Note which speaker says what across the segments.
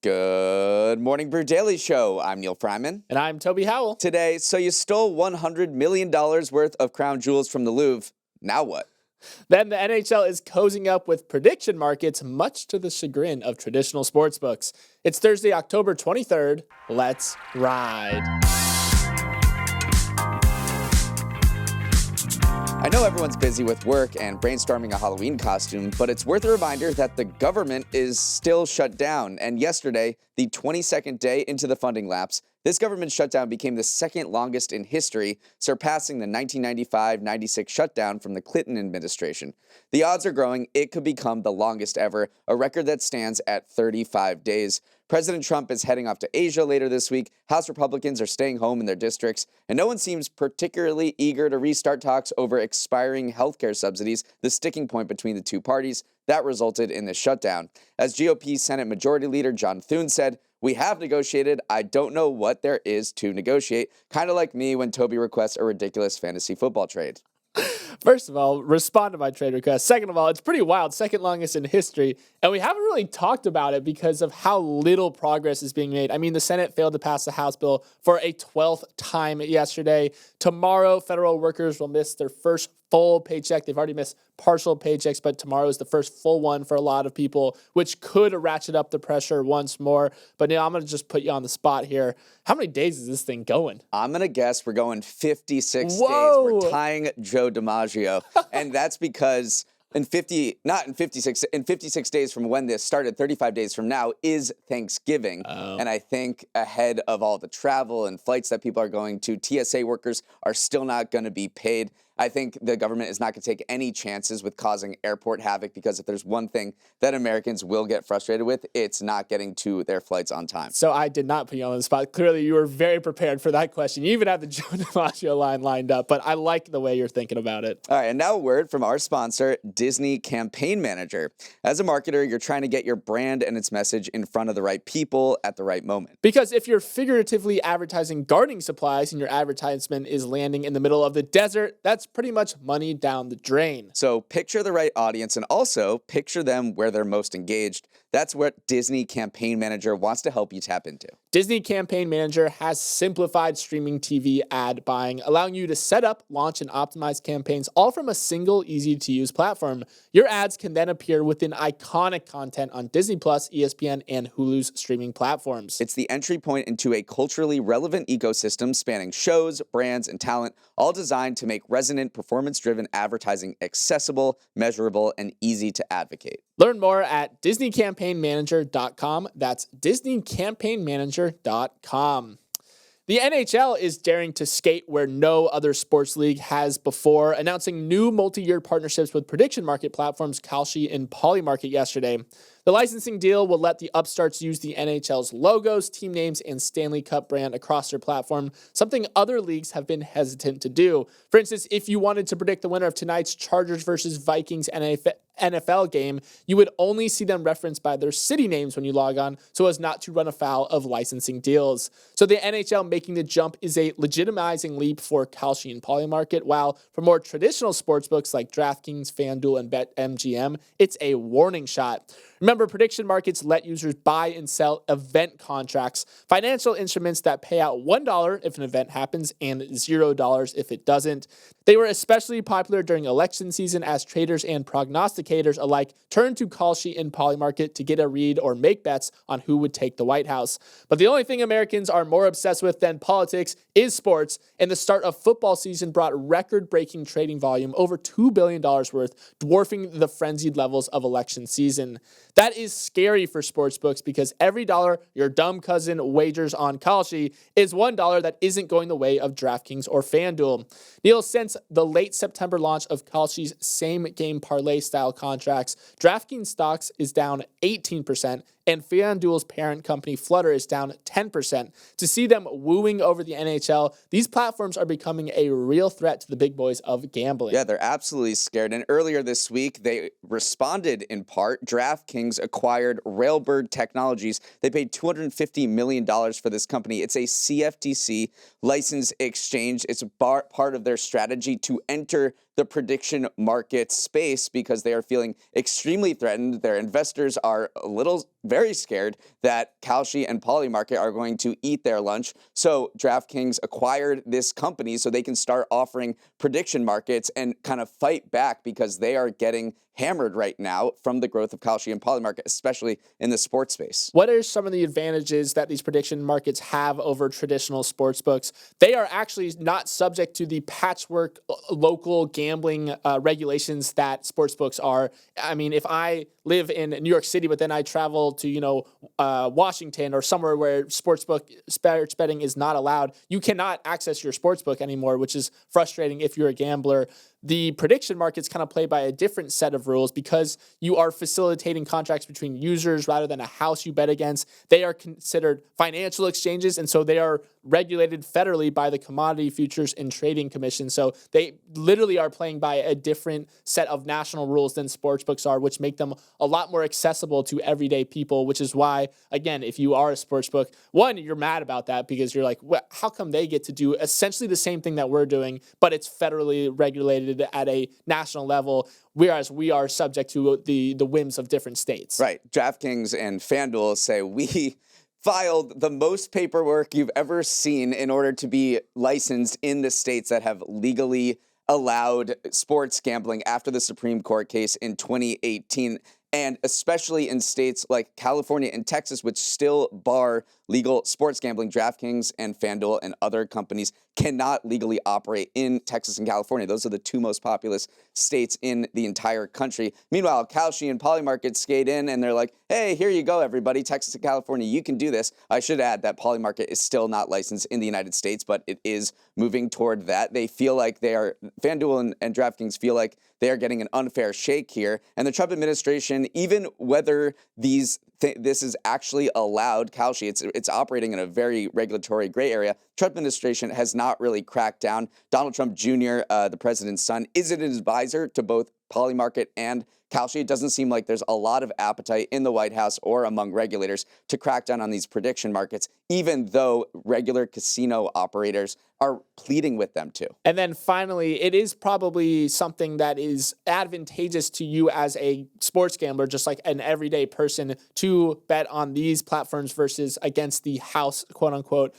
Speaker 1: Good morning, Brew Daily show. I'm Neal Freyman.
Speaker 2: And I'm Toby Howell.
Speaker 1: Today, so you stole $100 million worth of crown jewels from the Louvre. Now what?
Speaker 2: Then the NHL is cozying up with prediction markets, much to the chagrin of traditional sportsbooks. It's Thursday, October 23rd. Let's ride.
Speaker 1: I know everyone's busy with work and brainstorming a Halloween costume, but it's worth a reminder that the government is still shut down. And yesterday, the 22nd day into the funding lapse, this government shutdown became the second longest in history, surpassing the 1995-96 shutdown from the Clinton administration. The odds are growing it could become the longest ever, a record that stands at 35 days. President Trump is heading off to Asia later this week. House Republicans are staying home in their districts, and no one seems particularly eager to restart talks over expiring healthcare subsidies, the sticking point between the two parties that resulted in this shutdown. As GOP Senate Majority Leader John Thune said, "We have negotiated. I don't know what there is to negotiate." Kind of like me when Toby requests a ridiculous fantasy football trade.
Speaker 2: First of all, respond to my trade request. Second of all, it's pretty wild, second longest in history. And we haven't really talked about it because of how little progress is being made. I mean, the Senate failed to pass the House bill for a 12th time yesterday. Tomorrow, federal workers will miss their first full paycheck. They've already missed partial paychecks, but tomorrow is the first full one for a lot of people, which could ratchet up the pressure once more. But Neal, I'm going to just put you on the spot here. How many days is this thing going?
Speaker 1: I'm going to guess we're going 56
Speaker 2: Whoa.
Speaker 1: days. We're tying Joe DiMaggio. And that's because in 56 days from when this started, 35 days from now is Thanksgiving. And I think ahead of all the travel and flights that people are going to, TSA workers are still not going to be paid. I think the government is not going to take any chances with causing airport havoc, because if there's one thing that Americans will get frustrated with, it's not getting to their flights on time.
Speaker 2: So I did not put you on the spot. Clearly, you were very prepared for that question. You even had the Joe DiMaggio line lined up, but I like the way you're thinking about it.
Speaker 1: All right, and now a word from our sponsor, Disney Campaign Manager. As a marketer, you're trying to get your brand and its message in front of the right people at the right moment.
Speaker 2: Because if you're figuratively advertising gardening supplies and your advertisement is landing in the middle of the desert, that's pretty much money down the drain.
Speaker 1: So picture the right audience and also picture them where they're most engaged. That's what Disney Campaign Manager wants to help you tap into.
Speaker 2: Disney Campaign Manager has simplified streaming TV ad buying, allowing you to set up, launch, and optimize campaigns all from a single, easy-to-use platform. Your ads can then appear within iconic content on Disney+, ESPN, and Hulu's streaming platforms.
Speaker 1: It's the entry point into a culturally relevant ecosystem spanning shows, brands, and talent, all designed to make resonant, performance-driven advertising accessible, measurable, and easy to advocate.
Speaker 2: Learn more at DisneyCampaignManager.com. That's DisneyCampaignManager.com. The NHL is daring to skate where no other sports league has before, announcing new multi-year partnerships with prediction market platforms Kalshi and Polymarket yesterday. The licensing deal will let the upstarts use the NHL's logos, team names, and Stanley Cup brand across their platform, something other leagues have been hesitant to do. For instance, if you wanted to predict the winner of tonight's Chargers versus Vikings NFL game, you would only see them referenced by their city names when you log on, so as not to run afoul of licensing deals. So the NHL making the jump is a legitimizing leap for Kalshi and Polymarket, while for more traditional sportsbooks like DraftKings, FanDuel, and BetMGM, it's a warning shot. Remember, prediction markets let users buy and sell event contracts, financial instruments that pay out $1 if an event happens and $0 if it doesn't. They were especially popular during election season as traders and prognosticators alike turned to Kalshi and Polymarket to get a read or make bets on who would take the White House. But the only thing Americans are more obsessed with than politics is sports, and the start of football season brought record-breaking trading volume, over $2 billion worth, dwarfing the frenzied levels of election season. That is scary for sportsbooks because every dollar your dumb cousin wagers on Kalshi is $1 that isn't going the way of DraftKings or FanDuel. Neal, since the late September launch of Kalshi's same-game parlay-style contracts, DraftKings stocks is down 18%, and FanDuel's parent company Flutter is down 10%. To see them wooing over the NHL, these platforms are becoming a real threat to the big boys of gambling.
Speaker 1: Yeah, they're absolutely scared. And earlier this week, they responded in part. DraftKings acquired Railbird Technologies. They paid $250 million for this company. It's a CFTC licensed exchange. It's a part of their strategy to enter the prediction market space because they are feeling extremely threatened. Their investors are very scared that Kalshi and Polymarket are going to eat their lunch. So DraftKings acquired this company so they can start offering prediction markets and kind of fight back because they are getting hammered right now from the growth of Kalshi and Polymarket, especially in the sports space.
Speaker 2: What are some of the advantages that these prediction markets have over traditional sports books? They are actually not subject to the patchwork local gambling regulations that sports books are. I mean, if I live in New York City, but then I travel to, Washington or somewhere where sports betting is not allowed, you cannot access your sports book anymore, which is frustrating if you're a gambler. The prediction markets kind of play by a different set of rules because you are facilitating contracts between users rather than a house you bet against. They are considered financial exchanges, and so they are regulated federally by the Commodity Futures and Trading Commission. So they literally are playing by a different set of national rules than sportsbooks are, which make them a lot more accessible to everyday people, which is why, again, if you are a sportsbook, one, you're mad about that because you're like, well, how come they get to do essentially the same thing that we're doing, but it's federally regulated at a national level, whereas we are subject to the whims of different states.
Speaker 1: Right. DraftKings and FanDuel say we filed the most paperwork you've ever seen in order to be licensed in the states that have legally allowed sports gambling after the Supreme Court case in 2018. And especially in states like California and Texas, which still bar legal sports gambling, DraftKings and FanDuel and other companies cannot legally operate in Texas and California. Those are the two most populous states in the entire country. Meanwhile, Kalshi and Polymarket skate in and they're like, hey, here you go, everybody. Texas and California, you can do this. I should add that Polymarket is still not licensed in the United States, but it is moving toward that. They feel like FanDuel and DraftKings feel like they are getting an unfair shake here. And the Trump administration, even whether this is actually allowed, Kalshi, it's operating in a very regulatory gray area. Trump administration has not really cracked down. Donald Trump Jr., the president's son, is an advisor to both Polymarket and Kalshi. It doesn't seem like there's a lot of appetite in the White House or among regulators to crack down on these prediction markets, even though regular casino operators are pleading with them to.
Speaker 2: And then finally, it is probably something that is advantageous to you as a sports gambler, just like an everyday person, to bet on these platforms versus against the house, quote unquote,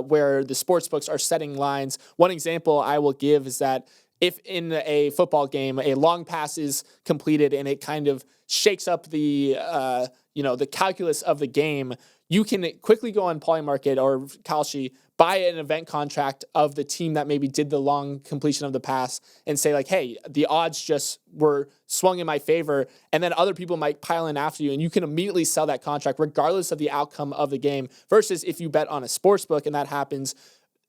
Speaker 2: where the sports books are setting lines. One example I will give is that if in a football game, a long pass is completed and it kind of shakes up the calculus of the game, you can quickly go on Polymarket or Kalshi, buy an event contract of the team that maybe did the long completion of the pass and say like, hey, the odds just were swung in my favor. And then other people might pile in after you and you can immediately sell that contract regardless of the outcome of the game versus if you bet on a sports book and that happens,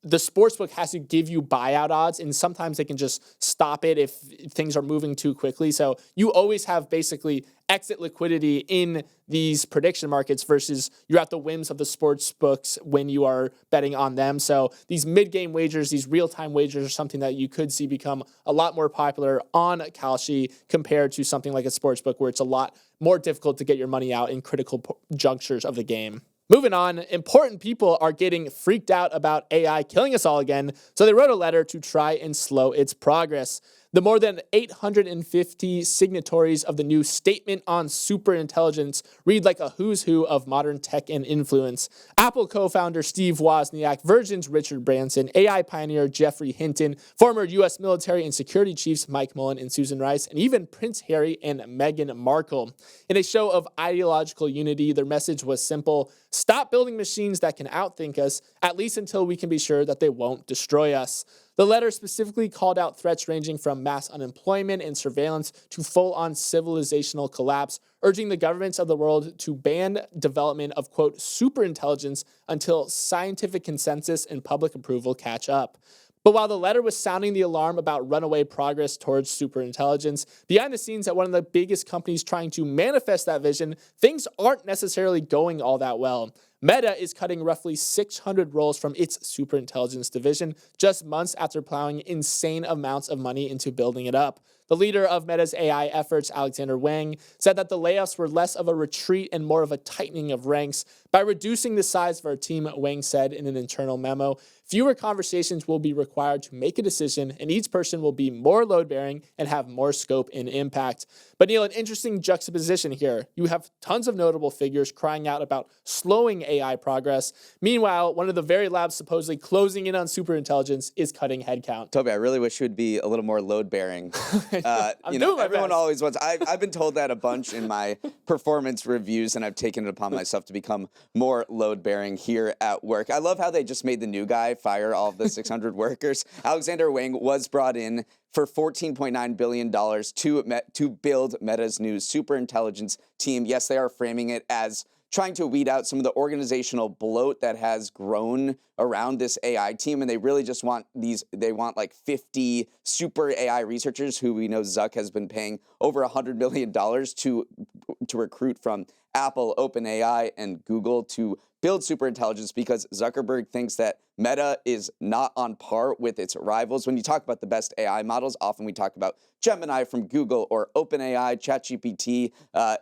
Speaker 2: the sportsbook has to give you buyout odds, and sometimes they can just stop it if things are moving too quickly. So you always have basically exit liquidity in these prediction markets versus you're at the whims of the sports books when you are betting on them. So these mid-game wagers, these real-time wagers are something that you could see become a lot more popular on Kalshi compared to something like a sports book where it's a lot more difficult to get your money out in critical junctures of the game. Moving on, important people are getting freaked out about AI killing us all again, so they wrote a letter to try and slow its progress. The more than 850 signatories of the new Statement on Superintelligence read like a who's who of modern tech and influence. Apple co-founder Steve Wozniak, Virgin's Richard Branson, AI pioneer Jeffrey Hinton, former U.S. military and security chiefs Mike Mullen and Susan Rice, and even Prince Harry and Meghan Markle. In a show of ideological unity, their message was simple: stop building machines that can outthink us, at least until we can be sure that they won't destroy us. The letter specifically called out threats ranging from mass unemployment and surveillance to full-on civilizational collapse, urging the governments of the world to ban development of, quote, superintelligence until scientific consensus and public approval catch up. But while the letter was sounding the alarm about runaway progress towards superintelligence, behind the scenes at one of the biggest companies trying to manifest that vision, things aren't necessarily going all that well. Meta is cutting roughly 600 roles from its superintelligence division just months after plowing insane amounts of money into building it up. The leader of Meta's AI efforts, Alexander Wang, said that the layoffs were less of a retreat and more of a tightening of ranks. By reducing the size of our team, Wang said in an internal memo, fewer conversations will be required to make a decision, and each person will be more load-bearing and have more scope and impact. But Neal, an interesting juxtaposition here. You have tons of notable figures crying out about slowing AI progress. Meanwhile, one of the very labs supposedly closing in on superintelligence is cutting headcount.
Speaker 1: Toby, I really wish you would be a little more load-bearing. Everyone always wants. I've been told that a bunch in my performance reviews, and I've taken it upon myself to become more load-bearing here at work. I love how they just made the new guy fire all of the 600 workers. Alexander Wang was brought in for $14.9 billion to build Meta's new superintelligence team. Yes, they are framing it as trying to weed out some of the organizational bloat that has grown around this AI team. And they really just want like 50 super AI researchers who we know Zuck has been paying over $100 million to recruit from Apple, OpenAI, and Google to build superintelligence, because Zuckerberg thinks that Meta is not on par with its rivals. When you talk about the best AI models, often we talk about Gemini from Google or OpenAI, ChatGPT.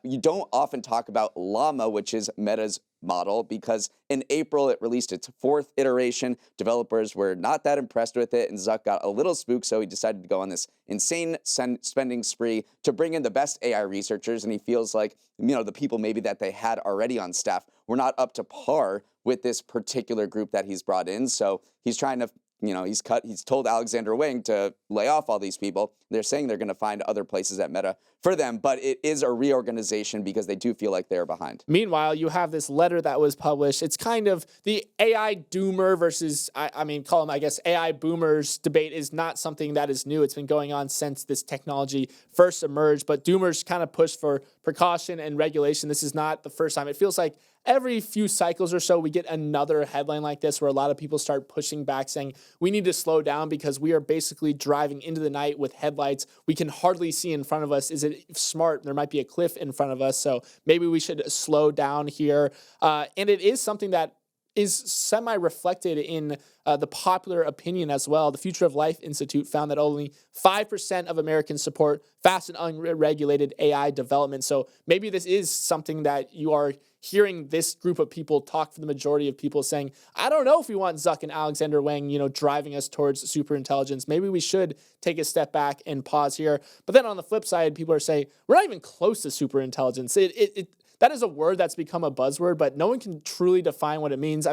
Speaker 1: You don't often talk about Llama, which is Meta's model, because in April it released its 4th iteration. Developers were not that impressed with it, and Zuck got a little spooked, so he decided to go on this insane spending spree to bring in the best AI researchers, and he feels like, the people maybe that they had already on staff were not up to par with this particular group that he's brought in. So he's trying to, he's told Alexander Wang to lay off all these people. They're saying they're going to find other places at Meta for them, but it is a reorganization because they do feel like they're behind.
Speaker 2: Meanwhile, you have this letter that was published. It's kind of the AI doomer versus, call them, AI boomers debate is not something that is new. It's been going on since this technology first emerged, but doomers kind of push for precaution and regulation. This is not the first time. It feels like every few cycles or so, we get another headline like this where a lot of people start pushing back saying, we need to slow down because we are basically driving into the night with headlights. We can hardly see in front of us. Is it smart? There might be a cliff in front of us. So maybe we should slow down here. And it is something that is semi-reflected in the popular opinion as well. The Future of Life Institute found that only 5% of Americans support fast and unregulated AI development. So maybe this is something that you are hearing this group of people talk for the majority of people saying, I don't know if we want Zuck and Alexander Wang, driving us towards superintelligence. Maybe we should take a step back and pause here. But then on the flip side, people are saying, we're not even close to superintelligence. That is a word that's become a buzzword, but no one can truly define what it means.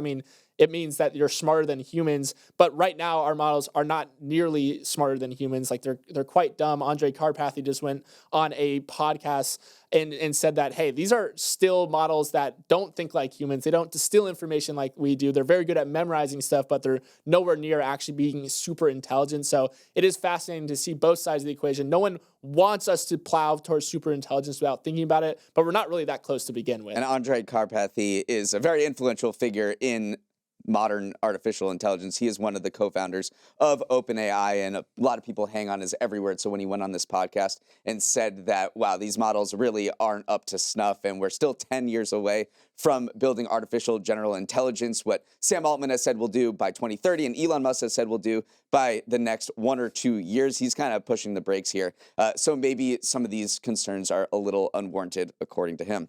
Speaker 2: It means that you're smarter than humans, but right now our models are not nearly smarter than humans. Like they're quite dumb. Andre Karpathy just went on a podcast and said that, hey, these are still models that don't think like humans. They don't distill information like we do. They're very good at memorizing stuff, but they're nowhere near actually being super intelligent. So it is fascinating to see both sides of the equation. No one wants us to plow towards super intelligence without thinking about it, but we're not really that close to begin with.
Speaker 1: And Andre Karpathy is a very influential figure in modern artificial intelligence. He is one of the co-founders of OpenAI, and a lot of people hang on his every word. So when he went on this podcast and said that, wow, these models really aren't up to snuff, and we're still 10 years away from building artificial general intelligence, what Sam Altman has said we'll do by 2030, and Elon Musk has said we'll do by the next 1 or 2 years. He's kind of pushing the brakes here. So maybe some of these concerns are a little unwarranted, according to him.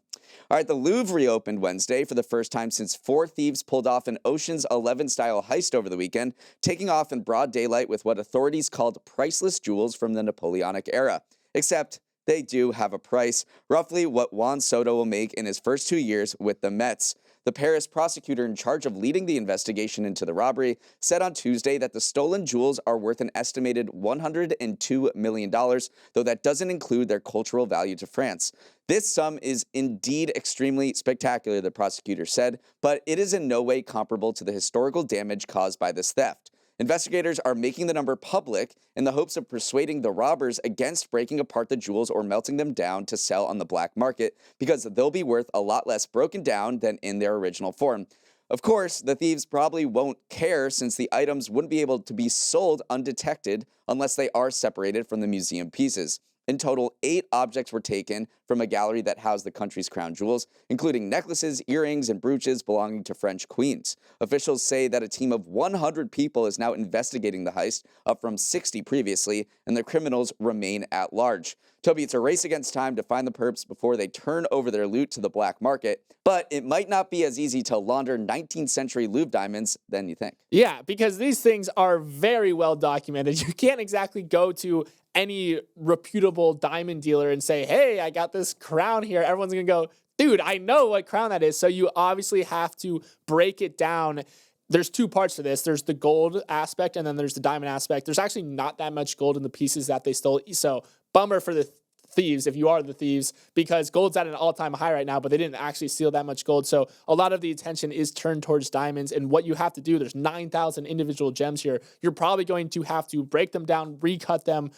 Speaker 1: All right, the Louvre reopened Wednesday for the first time since 4 thieves pulled off an Ocean's 11-style heist over the weekend, taking off in broad daylight with what authorities called priceless jewels from the Napoleonic era. Except they do have a price, roughly what Juan Soto will make in his first 2 years with the Mets. The Paris prosecutor in charge of leading the investigation into the robbery said on Tuesday that the stolen jewels are worth an estimated $102 million, though that doesn't include their cultural value to France. This sum is indeed extremely spectacular, the prosecutor said, but it is in no way comparable to the historical damage caused by this theft. Investigators are making the number public in the hopes of persuading the robbers against breaking apart the jewels or melting them down to sell on the black market, because they'll be worth a lot less broken down than in their original form. Of course, the thieves probably won't care, since the items wouldn't be able to be sold undetected unless they are separated from the museum pieces. In total, 8 objects were taken from a gallery that housed the country's crown jewels, including necklaces, earrings, and brooches belonging to French queens. Officials say that a team of 100 people is now investigating the heist, up from 60 previously, and the criminals remain at large. Toby, it's a race against time to find the perps before they turn over their loot to the black market, but it might not be as easy to launder 19th century Louvre diamonds than you think.
Speaker 2: Yeah, because these things are very well documented. You can't exactly go to any reputable diamond dealer and say, hey, I got this crown here. Everyone's going to go, dude, I know what crown that is. So you obviously have to break it down. There's 2 parts to this. There's the gold aspect and then there's the diamond aspect. There's actually not that much gold in the pieces that they stole. So bummer for the thieves, if you are the thieves, because gold's at an all-time high right now, but they didn't actually steal that much gold. So a lot of the attention is turned towards diamonds. And what you have to do, there's 9,000 individual gems here. You're probably going to have to break them down, recut them,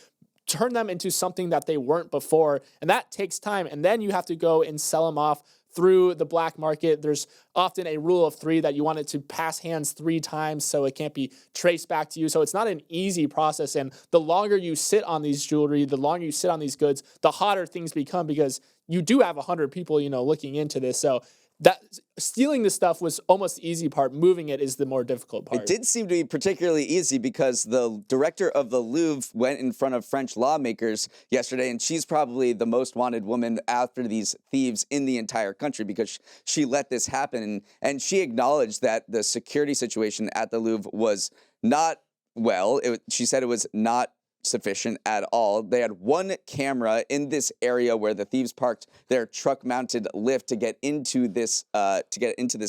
Speaker 2: turn them into something that they weren't before. And that takes time. And then you have to go and sell them off through the black market. There's often a rule of 3 that you want it to pass hands 3 times so it can't be traced back to you. So it's not an easy process. And the longer you sit on these jewelry, the longer you sit on these goods, the hotter things become because you do have 100 people, looking into this. So that stealing the stuff was almost the easy part. Moving it is the more difficult part.
Speaker 1: It did seem to be particularly easy because the director of the Louvre went in front of French lawmakers yesterday, and she's probably the most wanted woman after these thieves in the entire country because she let this happen. And she acknowledged that the security situation at the Louvre was not well. She said it was not sufficient at all. They had 1 camera in this area where the thieves parked their truck-mounted lift to get into this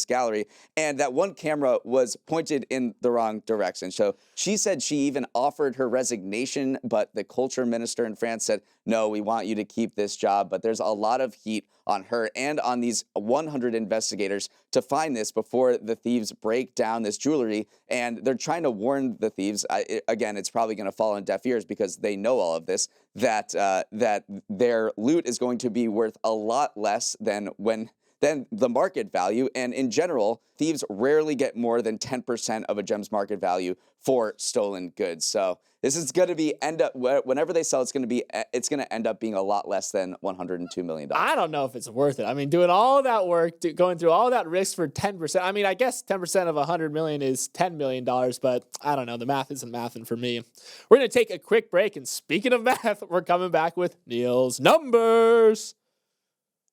Speaker 1: gallery, and that 1 camera was pointed in the wrong direction. So she said she even offered her resignation, but the culture minister in France said, no, we want you to keep this job. But there's a lot of heat on her and on these 100 investigators to find this before the thieves break down this jewelry. And they're trying to warn the thieves. Again, it's probably going to fall on deaf ears because they know all of this, that their loot is going to be worth a lot less than the market value. And in general, thieves rarely get more than 10% of a gem's market value for stolen goods. So this is going to whenever they sell, it's going to end up being a lot less than $102 million.
Speaker 2: I don't know if it's worth it. I mean, doing all that work, going through all that risk for 10%. I mean, I guess 10% of $100 million is $10 million, but I don't know. The math isn't mathing for me. We're going to take a quick break. And speaking of math, we're coming back with Neal's Numbers.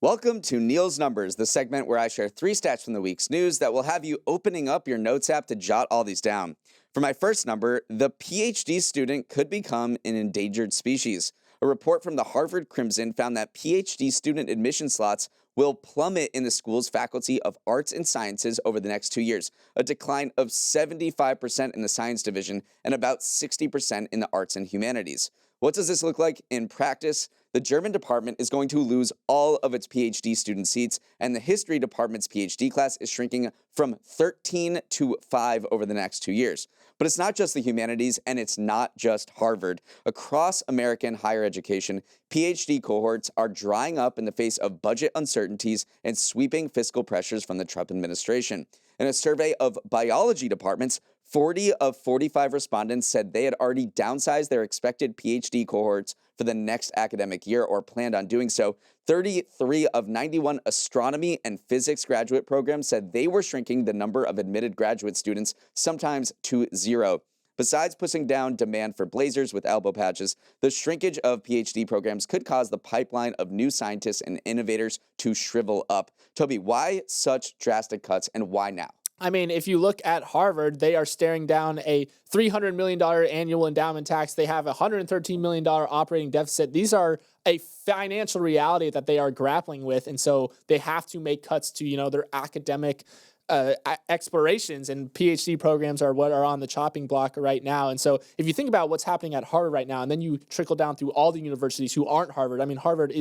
Speaker 1: Welcome to Neal's Numbers, the segment where I share 3 stats from the week's news that will have you opening up your notes app to jot all these down. For my first number, the Ph.D. student could become an endangered species. A report from the Harvard Crimson found that Ph.D. student admission slots will plummet in the school's faculty of arts and sciences over the next 2 years, a decline of 75% in the science division and about 60% in the arts and humanities. What does this look like in practice? The German department is going to lose all of its PhD student seats, and the history department's PhD class is shrinking from 13 to 5 over the next 2 years. But it's not just the humanities, and it's not just Harvard. Across American higher education, PhD cohorts are drying up in the face of budget uncertainties and sweeping fiscal pressures from the Trump administration. In a survey of biology departments, 40 of 45 respondents said they had already downsized their expected PhD cohorts for the next academic year or planned on doing so. 33 of 91 astronomy and physics graduate programs said they were shrinking the number of admitted graduate students, sometimes to 0. Besides pushing down demand for blazers with elbow patches, the shrinkage of PhD programs could cause the pipeline of new scientists and innovators to shrivel up. Toby, why such drastic cuts and why now?
Speaker 2: I mean, if you look at Harvard, they are staring down a $300 million annual endowment tax. They have a $113 million operating deficit. These are a financial reality that they are grappling with. And so they have to make cuts to, their academic explorations, and PhD programs are what are on the chopping block right now. And so if you think about what's happening at Harvard right now, and then you trickle down through all the universities who aren't Harvard, I mean, Harvard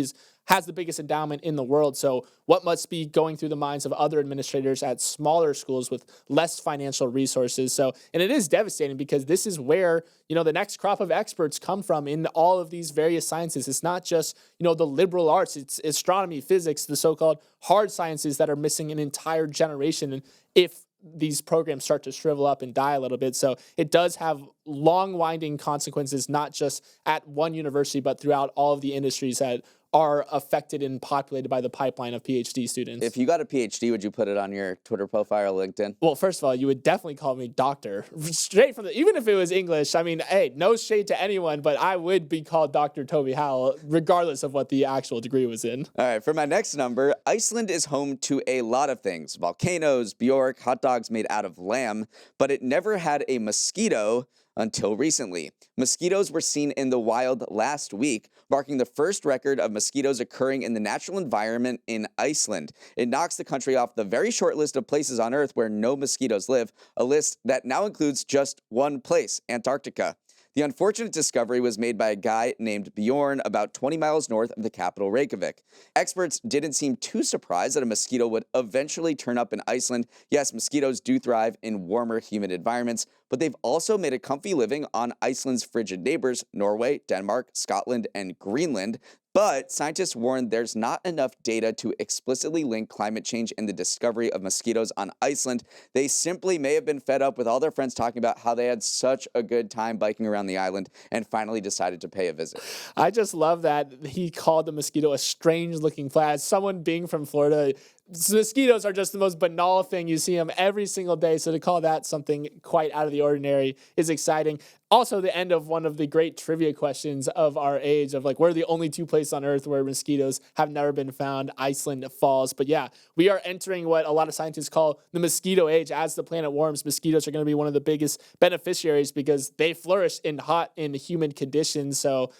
Speaker 2: has the biggest endowment in the world. So what must be going through the minds of other administrators at smaller schools with less financial resources? So, and it is devastating because this is where, the next crop of experts come from in all of these various sciences. It's not just, the liberal arts, it's astronomy, physics, the so-called hard sciences that are missing an entire generation. And if these programs start to shrivel up and die a little bit. So it does have long winding consequences, not just at one university, but throughout all of the industries that are affected and populated by the pipeline of PhD students.
Speaker 1: If you got a PhD, would you put it on your Twitter profile or LinkedIn?
Speaker 2: Well, first of all, you would definitely call me doctor, straight from even if it was English. I mean, hey, no shade to anyone, but I would be called Dr. Toby Howell, regardless of what the actual degree was in.
Speaker 1: All right, for my next number, Iceland is home to a lot of things: volcanoes, Bjork, hot dogs made out of lamb, but it never had a mosquito until recently. Mosquitoes were seen in the wild last week, marking the first record of mosquitoes occurring in the natural environment in Iceland. It knocks the country off the very short list of places on Earth where no mosquitoes live, a list that now includes just one place, Antarctica. The unfortunate discovery was made by a guy named Bjorn about 20 miles north of the capital, Reykjavik. Experts didn't seem too surprised that a mosquito would eventually turn up in Iceland. Yes, mosquitoes do thrive in warmer, humid environments, but they've also made a comfy living on Iceland's frigid neighbors, Norway, Denmark, Scotland, and Greenland. But scientists warn there's not enough data to explicitly link climate change and the discovery of mosquitoes on Iceland. They simply may have been fed up with all their friends talking about how they had such a good time biking around the island and finally decided to pay a visit.
Speaker 2: I just love that he called the mosquito a strange-looking fly. As someone being from Florida, mosquitoes are just the most banal thing. You see them every single day, so to call that something quite out of the ordinary is exciting. Also, the end of one of the great trivia questions of our age of like, we're the only two places on Earth where mosquitoes have never been found. Iceland falls. But yeah, we are entering what a lot of scientists call the mosquito age. As the planet warms, mosquitoes are going to be one of the biggest beneficiaries because they flourish in hot and humid conditions. So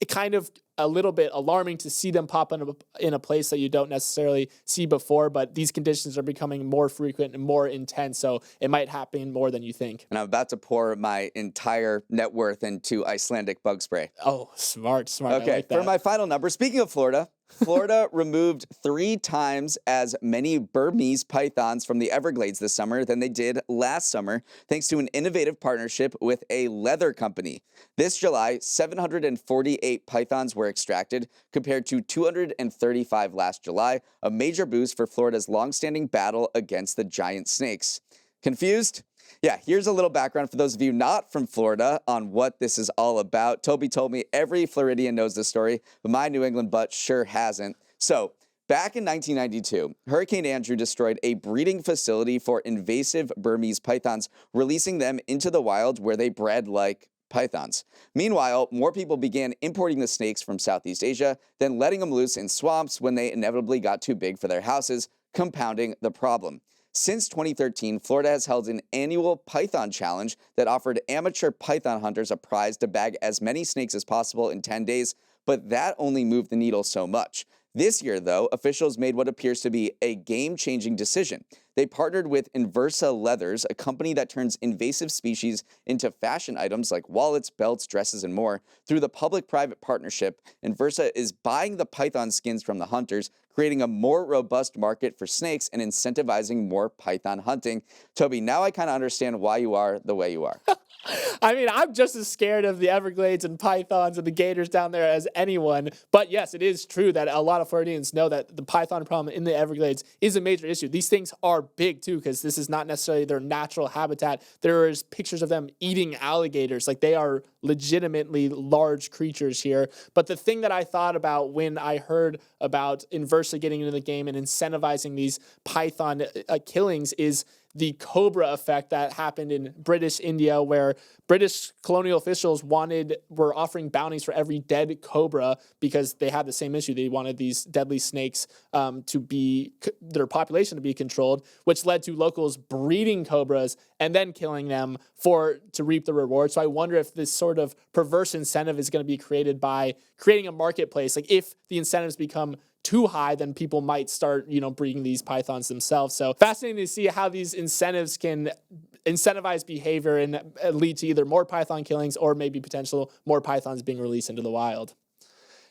Speaker 2: it kind of a little bit alarming to see them pop in a place that you don't necessarily see before, but these conditions are becoming more frequent and more intense, so it might happen more than you think.
Speaker 1: And I'm about to pour my entire net worth into Icelandic bug spray.
Speaker 2: Oh, smart.
Speaker 1: Okay,
Speaker 2: I like that.
Speaker 1: for my final number, speaking of Florida, Florida removed 3 times as many Burmese pythons from the Everglades this summer than they did last summer, thanks to an innovative partnership with a leather company. This July, 748 pythons were extracted, compared to 235 last July, a major boost for Florida's longstanding battle against the giant snakes. Confused? Yeah, here's a little background for those of you not from Florida on what this is all about. Toby told me every Floridian knows this story, but my New England butt sure hasn't. So, back in 1992, Hurricane Andrew destroyed a breeding facility for invasive Burmese pythons, releasing them into the wild where they bred like pythons. Meanwhile, more people began importing the snakes from Southeast Asia, then letting them loose in swamps when they inevitably got too big for their houses, compounding the problem. Since 2013, Florida has held an annual python challenge that offered amateur python hunters a prize to bag as many snakes as possible in 10 days, but that only moved the needle so much. This year, though, officials made what appears to be a game-changing decision. They partnered with Inversa Leathers, a company that turns invasive species into fashion items like wallets, belts, dresses, and more. Through the public-private partnership, Inversa is buying the python skins from the hunters, creating a more robust market for snakes and incentivizing more python hunting. Toby, now I kind of understand why you are the way you are.
Speaker 2: I mean, I'm just as scared of the Everglades and pythons and the gators down there as anyone. But yes, it is true that a lot of Floridians know that the python problem in the Everglades is a major issue. These things are big too, because this is not necessarily their natural habitat. There is pictures of them eating alligators. Like, they are legitimately large creatures here. But the thing that I thought about when I heard about Inversa getting into the game and incentivizing these python killings is the cobra effect that happened in British India, where British colonial officials were offering bounties for every dead cobra because they had the same issue. They wanted these deadly snakes their population to be controlled, which led to locals breeding cobras and then killing them to reap the reward. So I wonder if this sort of perverse incentive is going to be created by creating a marketplace. Like, if the incentives become too high, then people might start, breeding these pythons themselves. So fascinating to see how these incentives can incentivize behavior and lead to either more python killings or maybe potential more pythons being released into the wild.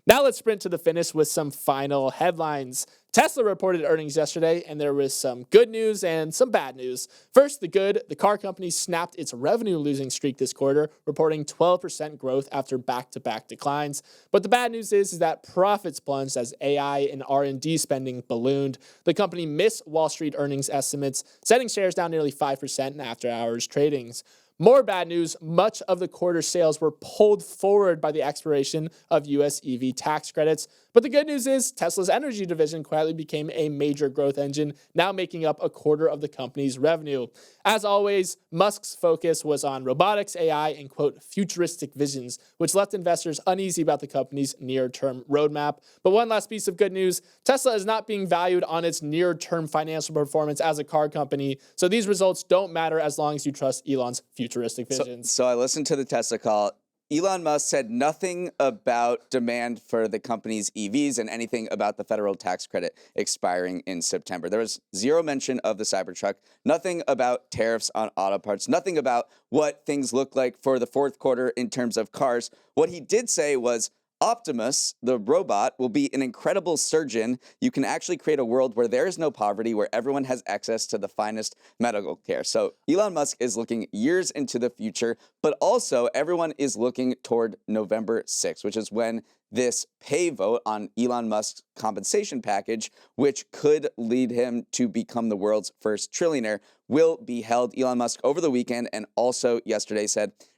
Speaker 2: Now let's sprint to the finish with some final headlines. Tesla reported earnings yesterday, and there was some good news and some bad news. First, the good, the car company snapped its revenue-losing streak this quarter, reporting 12% growth after back-to-back declines. But the bad news is that profits plunged as AI and R&D spending ballooned. The company missed Wall Street earnings estimates, setting shares down nearly 5% in after-hours tradings. More bad news, much of the quarter's sales were pulled forward by the expiration of U.S. EV tax credits. But the good news is Tesla's energy division quietly became a major growth engine, now making up a quarter of the company's revenue. As always, Musk's focus was on robotics, AI, and, quote, futuristic visions, which left investors uneasy about the company's near-term roadmap. But one last piece of good news, Tesla is not being valued on its near-term financial performance as a car company, so these results don't matter as long as you trust Elon's futuristic visions.
Speaker 1: So I listened to the Tesla call. Elon Musk said nothing about demand for the company's EVs and anything about the federal tax credit expiring in September. There was zero mention of the Cybertruck, nothing about tariffs on auto parts, nothing about what things look like for the fourth quarter in terms of cars. What he did say was, Optimus, the robot, will be an incredible surgeon. You can actually create a world where there is no poverty, where everyone has access to the finest medical care. So Elon Musk is looking years into the future, but also everyone is looking toward November 6th, which is when this pay vote on Elon Musk's compensation package, which could lead him to become the world's first trillionaire, will be held. Elon Musk over the weekend and also yesterday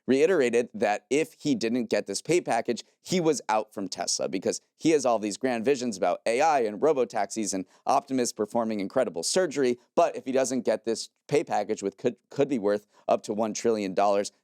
Speaker 1: reiterated that if he didn't get this pay package, he was out from Tesla because he has all these grand visions about AI and robotaxis and Optimus performing incredible surgery. But if he doesn't get this pay package, which could be worth up to $1 trillion,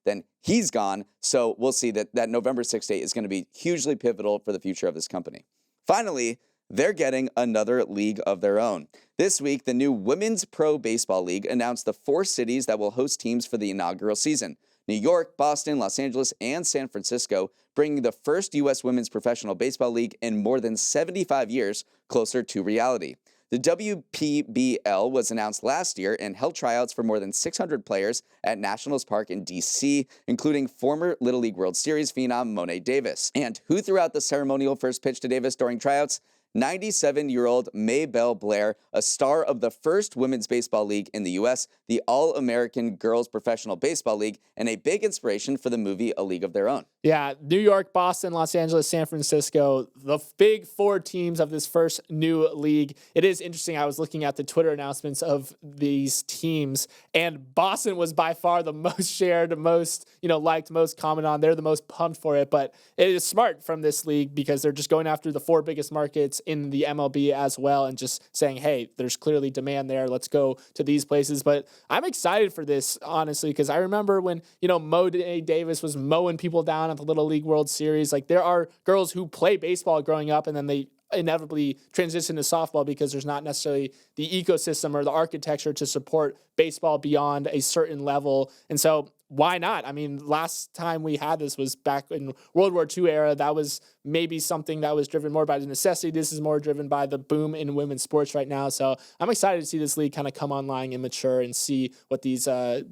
Speaker 1: then he's gone. So we'll see that November 6th date is going to be hugely pivotal for the future of this company. Finally, they're getting another league of their own. This week, the new Women's Pro Baseball League announced the 4 cities that will host teams for the inaugural season. New York, Boston, Los Angeles, and San Francisco, bringing the first U.S. Women's Professional Baseball League in more than 75 years closer to reality. The WPBL was announced last year and held tryouts for more than 600 players at Nationals Park in D.C., including former Little League World Series phenom Monet Davis. And who threw out the ceremonial first pitch to Davis during tryouts? 97-year-old Maybelle Blair, a star of the first women's baseball league in the U.S., the All-American Girls Professional Baseball League, and a big inspiration for the movie A League of Their Own.
Speaker 2: Yeah, New York, Boston, Los Angeles, San Francisco, the big 4 teams of this first new league. It is interesting. I was looking at the Twitter announcements of these teams, and Boston was by far the most shared, most liked, most commented on. They're the most pumped for it, but it is smart from this league because they're just going after the 4 biggest markets in the MLB as well and just saying, hey, there's clearly demand there. Let's go to these places. But I'm excited for this, honestly, because I remember when, Monet Davis was mowing people down at the Little League World Series. Like, there are girls who play baseball growing up and then they inevitably transition to softball because there's not necessarily the ecosystem or the architecture to support baseball beyond a certain level. And so why not? I mean, last time we had this was back in World War II era. That was maybe something that was driven more by the necessity. This is more driven by the boom in women's sports right now. So I'm excited to see this league kind of come online and mature and see what these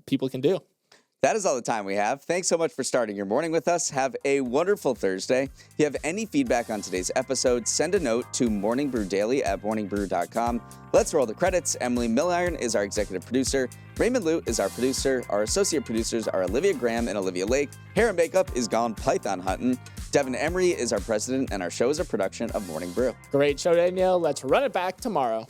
Speaker 2: people can do.
Speaker 1: That is all the time we have. Thanks so much for starting your morning with us. Have a wonderful Thursday. If you have any feedback on today's episode, send a note to morningbrew@morningbrew.com. Let's roll the credits. Emily Milliron is our executive producer. Raymond Lute is our producer. Our associate producers are Olivia Graham and Olivia Lake. Hair and makeup is gone python hunting. Devin Emery is our president, and our show is a production of Morning Brew.
Speaker 2: Great show today, Neal. Let's run it back tomorrow.